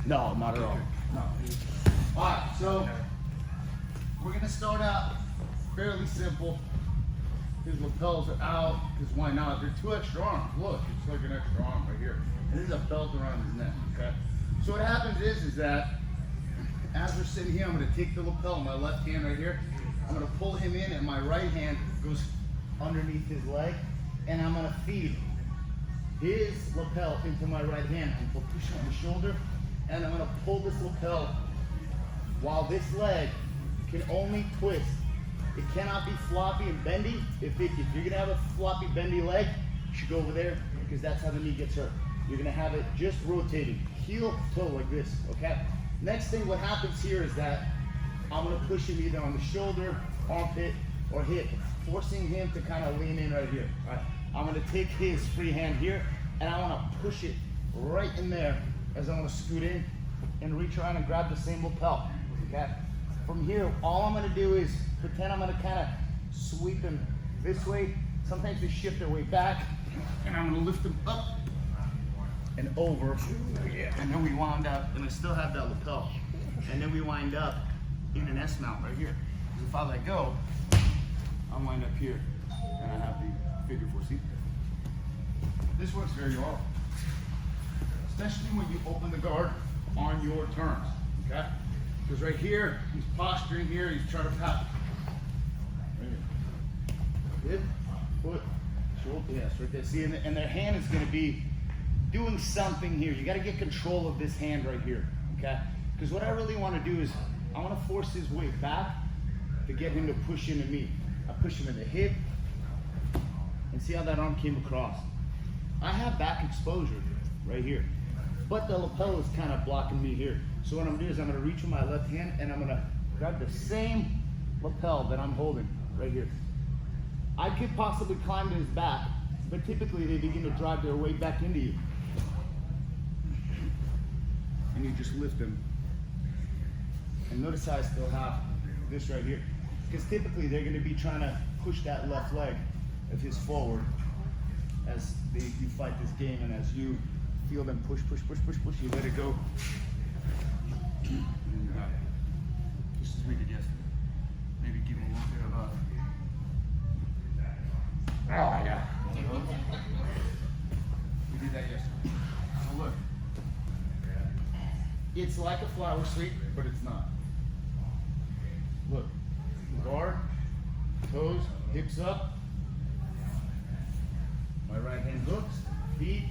No, not at all. No. All right, so we're gonna start out fairly simple. His lapels are out, because why not? They're 2 extra arms. Look, it's like an extra arm right here. And there's a belt around his neck, okay? So what happens is that as we're sitting here, I'm gonna take the lapel, my left hand right here, I'm gonna pull him in, and my right hand goes underneath his leg, and I'm gonna feed his lapel into my right hand. I'm gonna push on the shoulder, and I'm gonna pull this lapel while this leg can only twist. It cannot be floppy and bendy. If you're gonna have a floppy, bendy leg, you should go over there, because that's how the knee gets hurt. You're gonna have it just rotating, heel, toe, like this, okay? Next thing, what happens here is that I'm gonna push him either on the shoulder, armpit, or hip, forcing him to kind of lean in right here. All right, I'm gonna take his free hand here, and I wanna push it right in there as I wanna scoot in and reach around and grab the same lapel, okay? From here, all I'm gonna do is pretend I'm gonna kind of sweep him this way. Sometimes we shift our way back, and I'm gonna lift him up and over, and then we wound up, and I still have that lapel, and then we wind up in an S mount right here. Because if I let go, I wind up here, and I have the figure 4. See? This works very well, especially when you open the guard on your terms, okay? Because right here, he's posturing here, he's trying to pass. Right here. Hip, foot, shoulder, yes, right there. See, and their hand is gonna be doing something here. You gotta get control of this hand right here, okay? Because what I really wanna do is, I wanna force his weight back to get him to push into me. I push him in the hip, and see how that arm came across. I have back exposure right here, but the lapel is kind of blocking me here. So what I'm gonna do is I'm gonna reach with my left hand, and I'm gonna grab the same lapel that I'm holding right here. I could possibly climb to his back, but typically they begin to drive their weight back into you. And you just lift them. And notice how I still have this right here. Because typically they're gonna be trying to push that left leg of his forward as you fight this game, and as you feel them push, push, push, push, push, you let it go. And, just as we did yesterday. Maybe give him a little bit of a... Oh, yeah. We did that yesterday. So look. It's like a flower sweep, but it's not. Look. Guard, toes, hips up. My right hand hooks, feet,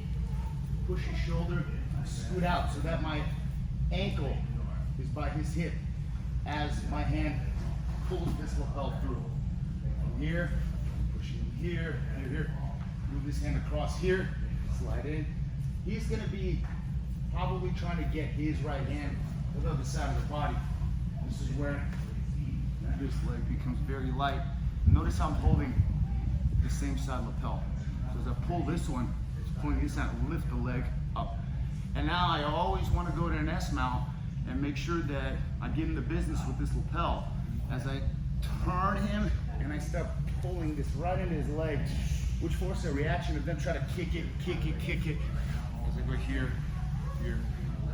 push his shoulder, scoot out so that my ankle is by his hip as my hand pulls this lapel through. From here, pushing here, here, here. Move this hand across here, slide in. He's gonna be probably trying to get his right hand to the other side of the body. This is where this leg becomes very light. Notice how I'm holding the same side lapel. So as I pull this one, it's pulling this out, lift the leg up. And now I always want to go to an S mount and make sure that I get into business with this lapel. As I turn him and I start pulling this right into his leg, which forces a reaction of them trying to kick it, kick it, kick it. As I go here, here,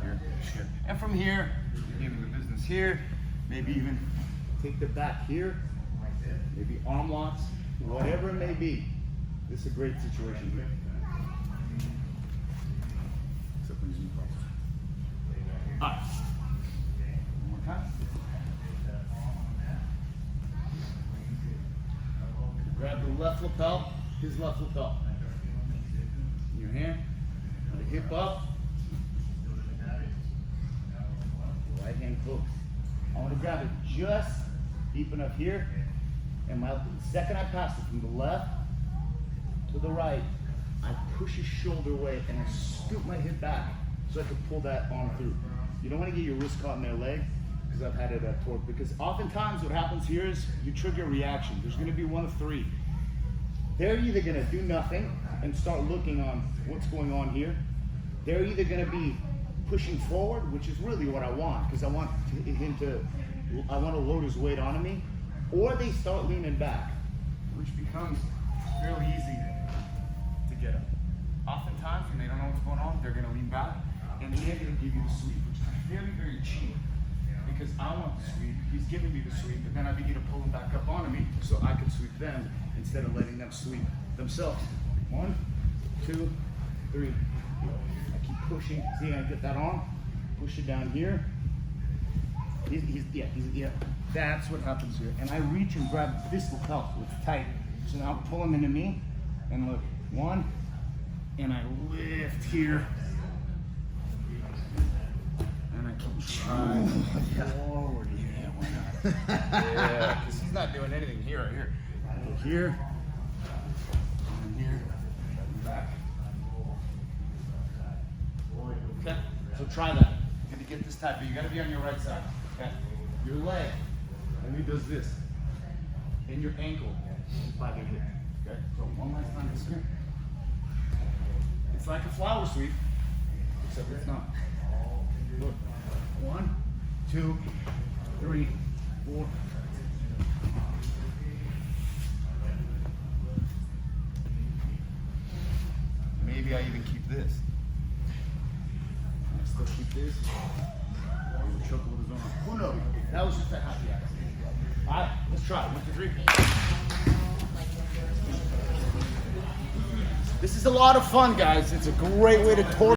here, here. And from here, get into business here, maybe even take the back here, maybe arm locks, whatever it may be. This is a great situation here. Except when he's in the process. All right. One more time. Grab the left lapel, his left lapel. In your hand, the hip up. Right hand close. I want to grab it just deep enough here, and the second I pass it from the left to the right, I push his shoulder away and I scoop my hip back so I can pull that arm through. You don't want to get your wrist caught in their leg, because I've had it torque. Because oftentimes what happens here is you trigger a reaction. There's going to be one of three. They're either going to do nothing and start looking on what's going on here. They're either going to be pushing forward, which is really what I want, because I want to load his weight onto me, or they start leaning back, which becomes fairly easy to get up. Oftentimes, when they don't know what's going on, they're going to lean back, and they're going to give you the sweep, which very, very cheap because I want the sweep. He's giving me the sweep, and then I begin to pull him back up onto me so I can sweep them instead of letting them sweep themselves. 1, 2, 3. I keep pushing. See, I get that arm, push it down here. Yeah. That's what happens here. And I reach and grab this lapel, it's tight. So now I pull him into me, and look, 1, and I lift here. And I keep trying forward. Yeah, why not? Yeah, because he's not doing anything here or here. Go here, and here, and back. Okay, so try that. You're gonna get this tight, but you gotta be on your right side. Okay, your leg only does this, and your ankle is by the hip. Okay, so one last time this here. It's like a flower sweep, except it's not. Look, 1, 2, 3, 4. Maybe I even keep this. I still keep this. Or choke with his arm. Who knows? That was just a happy accident. All right, let's try it. 1, 2, 3. This is a lot of fun, guys. It's a great way to torture.